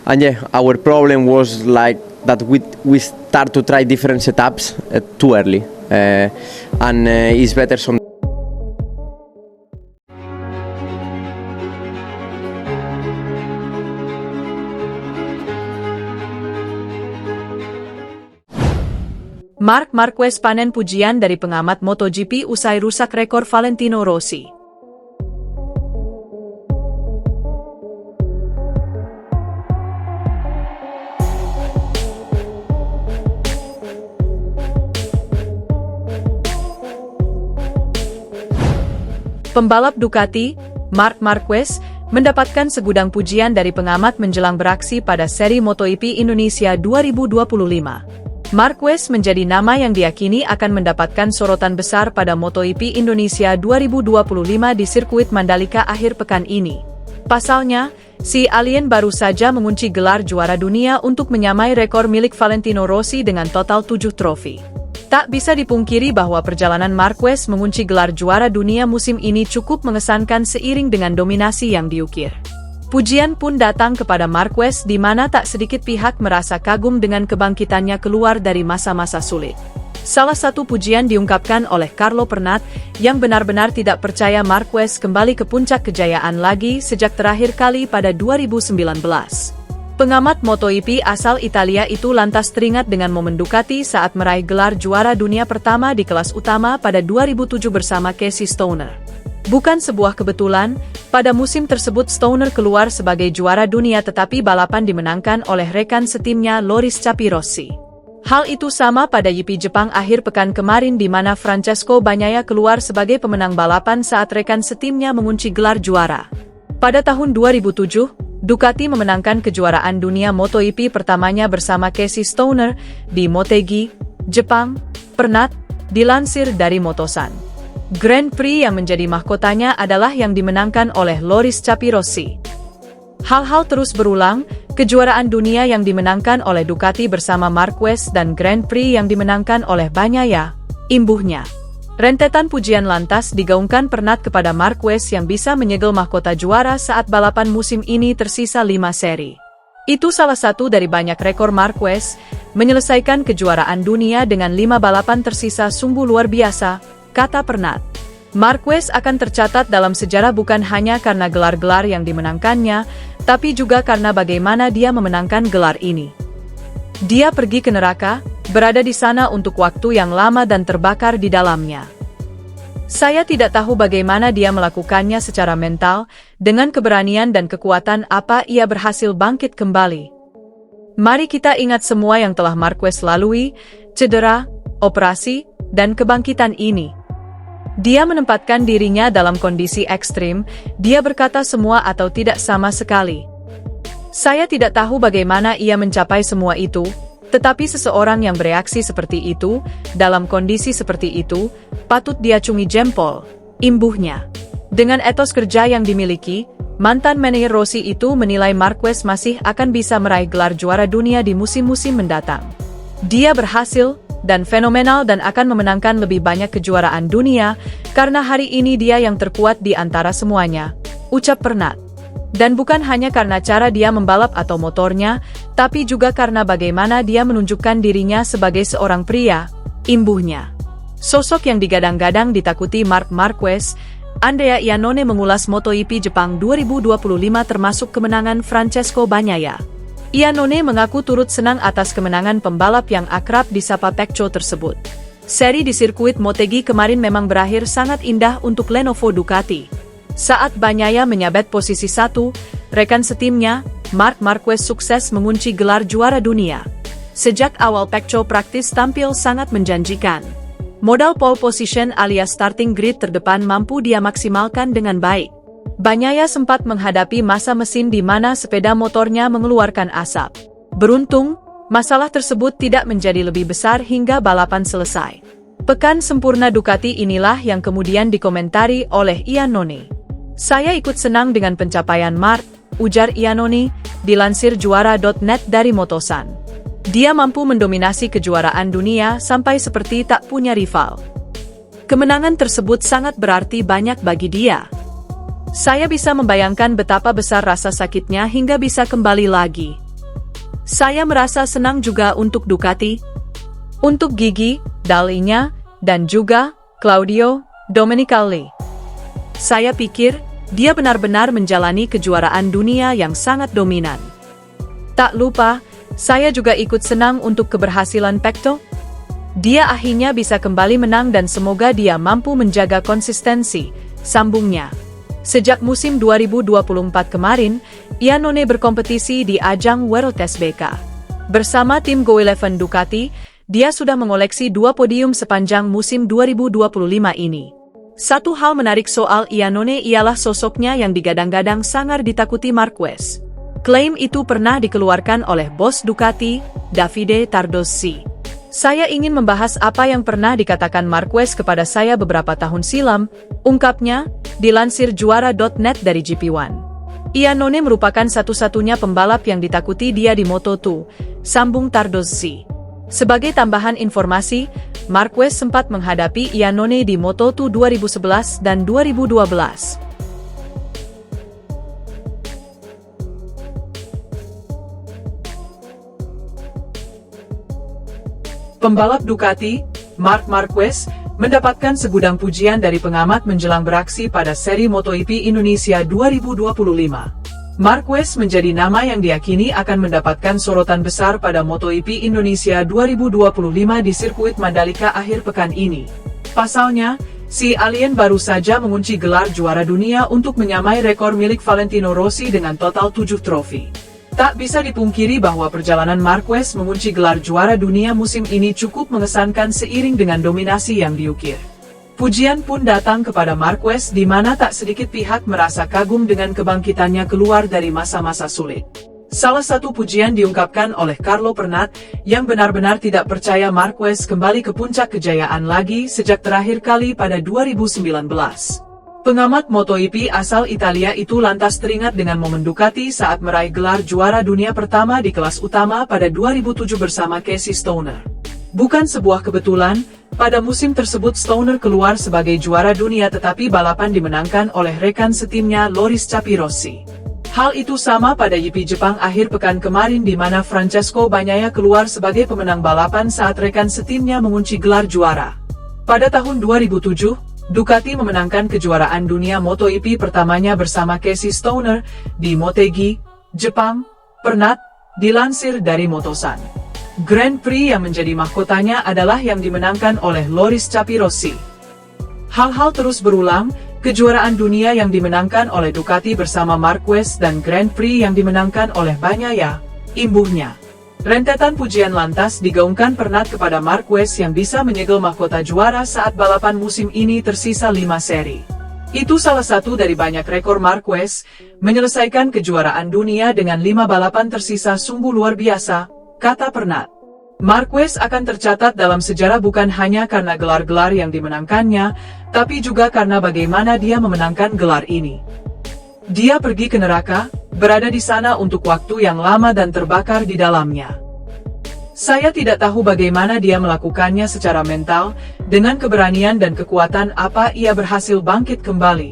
And yeah, our problem was like that we start to try different setups too early, and it's better some. Marc Marquez panen pujian dari pengamat MotoGP usai rusak rekor Valentino Rossi. Pembalap Ducati, Marc Marquez, mendapatkan segudang pujian dari pengamat menjelang beraksi pada seri MotoGP Indonesia 2025. Marquez menjadi nama yang diyakini akan mendapatkan sorotan besar pada MotoGP Indonesia 2025 di sirkuit Mandalika akhir pekan ini. Pasalnya, si alien baru saja mengunci gelar juara dunia untuk menyamai rekor milik Valentino Rossi dengan total 7 trofi. Tak bisa dipungkiri bahwa perjalanan Marquez mengunci gelar juara dunia musim ini cukup mengesankan seiring dengan dominasi yang diukir. Pujian pun datang kepada Marquez di mana tak sedikit pihak merasa kagum dengan kebangkitannya keluar dari masa-masa sulit. Salah satu pujian diungkapkan oleh Carlo Pernat yang benar-benar tidak percaya Marquez kembali ke puncak kejayaan lagi sejak terakhir kali pada 2019. Pengamat MotoGP asal Italia itu lantas teringat dengan momen Ducati saat meraih gelar juara dunia pertama di kelas utama pada 2007 bersama Casey Stoner. Bukan sebuah kebetulan, pada musim tersebut Stoner keluar sebagai juara dunia tetapi balapan dimenangkan oleh rekan setimnya Loris Capirossi. Hal itu sama pada GP Jepang akhir pekan kemarin di mana Francesco Bagnaia keluar sebagai pemenang balapan saat rekan setimnya mengunci gelar juara. Pada tahun 2007, Ducati memenangkan kejuaraan dunia MotoGP pertamanya bersama Casey Stoner di Motegi, Jepang. Pernat dilansir dari Motosan. Grand Prix yang menjadi mahkotanya adalah yang dimenangkan oleh Loris Capirossi. Hal-hal terus berulang, kejuaraan dunia yang dimenangkan oleh Ducati bersama Marquez dan Grand Prix yang dimenangkan oleh Bagnaia, imbuhnya. Rentetan pujian lantas digaungkan Pernat kepada Marquez yang bisa menyegel mahkota juara saat balapan musim ini tersisa 5 seri. Itu salah satu dari banyak rekor Marquez, menyelesaikan kejuaraan dunia dengan 5 balapan tersisa sungguh luar biasa, kata Pernat. Marquez akan tercatat dalam sejarah bukan hanya karena gelar-gelar yang dimenangkannya, tapi juga karena bagaimana dia memenangkan gelar ini. Dia pergi ke neraka, berada di sana untuk waktu yang lama dan terbakar di dalamnya. Saya tidak tahu bagaimana dia melakukannya secara mental, dengan keberanian dan kekuatan apa ia berhasil bangkit kembali. Mari kita ingat semua yang telah Marquez lalui, cedera, operasi, dan kebangkitan ini. Dia menempatkan dirinya dalam kondisi ekstrim, dia berkata semua atau tidak sama sekali. Saya tidak tahu bagaimana ia mencapai semua itu, tetapi seseorang yang bereaksi seperti itu, dalam kondisi seperti itu, patut diacungi jempol, imbuhnya. Dengan etos kerja yang dimiliki, mantan manajer Rossi itu menilai Marquez masih akan bisa meraih gelar juara dunia di musim-musim mendatang. Dia berhasil, dan fenomenal dan akan memenangkan lebih banyak kejuaraan dunia, karena hari ini dia yang terkuat di antara semuanya, ucap Pernat. Dan bukan hanya karena cara dia membalap atau motornya, tapi juga karena bagaimana dia menunjukkan dirinya sebagai seorang pria, imbuhnya. Sosok yang digadang-gadang ditakuti Marc Marquez, Andrea Iannone mengulas MotoGP Jepang 2025 termasuk kemenangan Francesco Bagnaia. Iannone mengaku turut senang atas kemenangan pembalap yang akrab disapa Pecco tersebut. Seri di sirkuit Motegi kemarin memang berakhir sangat indah untuk Lenovo Ducati. Saat Bagnaia menyabet posisi 1, rekan setimnya, Marc Marquez sukses mengunci gelar juara dunia. Sejak awal Pecco praktis tampil sangat menjanjikan. Modal pole position alias starting grid terdepan mampu dia maksimalkan dengan baik. Bagnaia sempat menghadapi masa mesin di mana sepeda motornya mengeluarkan asap. Beruntung, masalah tersebut tidak menjadi lebih besar hingga balapan selesai. Pekan sempurna Ducati inilah yang kemudian dikomentari oleh Iannone. Saya ikut senang dengan pencapaian Marc, ujar Iannone, dilansir juara.net dari Motosan. Dia mampu mendominasi kejuaraan dunia sampai seperti tak punya rival. Kemenangan tersebut sangat berarti banyak bagi dia. Saya bisa membayangkan betapa besar rasa sakitnya hingga bisa kembali lagi. Saya merasa senang juga untuk Ducati, untuk Gigi Dall'Igna, dan juga Claudio Domenicali. Saya pikir dia benar-benar menjalani kejuaraan dunia yang sangat dominan. Tak lupa, saya juga ikut senang untuk keberhasilan Pecco. Dia akhirnya bisa kembali menang dan semoga dia mampu menjaga konsistensi, sambungnya. Sejak musim 2024 kemarin, Iannone berkompetisi di ajang World SBK. Bersama tim Go11 Ducati, dia sudah mengoleksi 2 podium sepanjang musim 2025 ini. Satu hal menarik soal Iannone ialah sosoknya yang digadang-gadang sangat ditakuti Marquez. Klaim itu pernah dikeluarkan oleh bos Ducati, Davide Tardozzi. Saya ingin membahas apa yang pernah dikatakan Marquez kepada saya beberapa tahun silam, ungkapnya, dilansir juara.net dari GP1. Iannone merupakan satu-satunya pembalap yang ditakuti dia di Moto2, sambung Tardozzi. Sebagai tambahan informasi, Marquez sempat menghadapi Iannone di Moto2 2011 dan 2012. Pembalap Ducati, Marc Marquez, mendapatkan segudang pujian dari pengamat menjelang beraksi pada seri MotoGP Indonesia 2025. Marquez menjadi nama yang diyakini akan mendapatkan sorotan besar pada MotoGP Indonesia 2025 di sirkuit Mandalika akhir pekan ini. Pasalnya, si alien baru saja mengunci gelar juara dunia untuk menyamai rekor milik Valentino Rossi dengan total 7 trofi. Tak bisa dipungkiri bahwa perjalanan Marquez mengunci gelar juara dunia musim ini cukup mengesankan seiring dengan dominasi yang diukir. Pujian pun datang kepada Marquez di mana tak sedikit pihak merasa kagum dengan kebangkitannya keluar dari masa-masa sulit. Salah satu pujian diungkapkan oleh Carlo Pernat yang benar-benar tidak percaya Marquez kembali ke puncak kejayaan lagi sejak terakhir kali pada 2019. Pengamat MotoGP asal Italia itu lantas teringat dengan momen Ducati saat meraih gelar juara dunia pertama di kelas utama pada 2007 bersama Casey Stoner. Bukan sebuah kebetulan, pada musim tersebut Stoner keluar sebagai juara dunia tetapi balapan dimenangkan oleh rekan setimnya Loris Capirossi. Hal itu sama pada GP Jepang akhir pekan kemarin di mana Francesco Bagnaia keluar sebagai pemenang balapan saat rekan setimnya mengunci gelar juara. Pada tahun 2007, Ducati memenangkan kejuaraan dunia MotoGP pertamanya bersama Casey Stoner di Motegi, Jepang. Pernat dilansir dari Motosan. Grand Prix yang menjadi mahkotanya adalah yang dimenangkan oleh Loris Capirossi. Hal-hal terus berulang, kejuaraan dunia yang dimenangkan oleh Ducati bersama Marquez dan Grand Prix yang dimenangkan oleh Bagnaia, imbuhnya. Rentetan pujian lantas digaungkan Pernat kepada Marquez yang bisa menyegel mahkota juara saat balapan musim ini tersisa 5 seri. Itu salah satu dari banyak rekor Marquez, menyelesaikan kejuaraan dunia dengan 5 balapan tersisa sungguh luar biasa, kata Pernat. Marquez akan tercatat dalam sejarah bukan hanya karena gelar-gelar yang dimenangkannya, tapi juga karena bagaimana dia memenangkan gelar ini. Dia pergi ke neraka, berada di sana untuk waktu yang lama dan terbakar di dalamnya. Saya tidak tahu bagaimana dia melakukannya secara mental, dengan keberanian dan kekuatan apa ia berhasil bangkit kembali.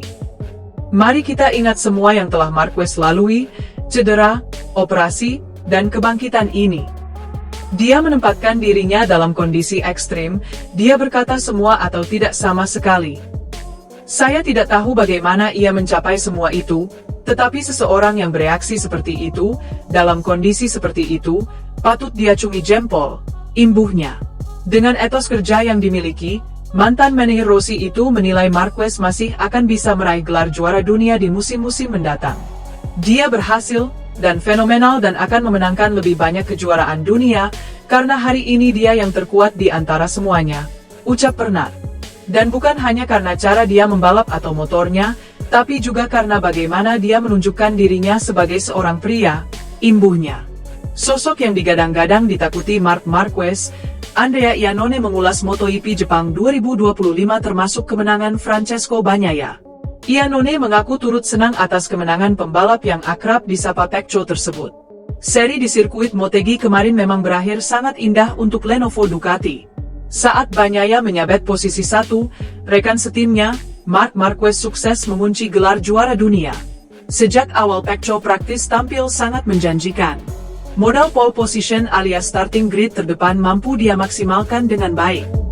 Mari kita ingat semua yang telah Marquez lalui, cedera, operasi, dan kebangkitan ini. Dia menempatkan dirinya dalam kondisi ekstrim, dia berkata semua atau tidak sama sekali. Saya tidak tahu bagaimana ia mencapai semua itu, tetapi seseorang yang bereaksi seperti itu, dalam kondisi seperti itu, patut diacungi jempol, imbuhnya. Dengan etos kerja yang dimiliki, mantan manajer Rossi itu menilai Marquez masih akan bisa meraih gelar juara dunia di musim-musim mendatang. Dia berhasil, dan fenomenal dan akan memenangkan lebih banyak kejuaraan dunia, karena hari ini dia yang terkuat di antara semuanya, ucap Pernat. Dan bukan hanya karena cara dia membalap atau motornya, tapi juga karena bagaimana dia menunjukkan dirinya sebagai seorang pria, imbuhnya. Sosok yang digadang-gadang ditakuti Marc Marquez, Andrea Iannone mengulas MotoGP Jepang 2025 termasuk kemenangan Francesco Bagnaia. Iannone mengaku turut senang atas kemenangan pembalap yang akrab disapa Pecco tersebut. Seri di sirkuit Motegi kemarin memang berakhir sangat indah untuk Lenovo Ducati. Saat Bagnaia menyabet posisi 1, rekan setimnya, Marc Marquez sukses mengunci gelar juara dunia. Sejak awal Pecco praktis tampil sangat menjanjikan. Modal pole position alias starting grid terdepan mampu dia maksimalkan dengan baik.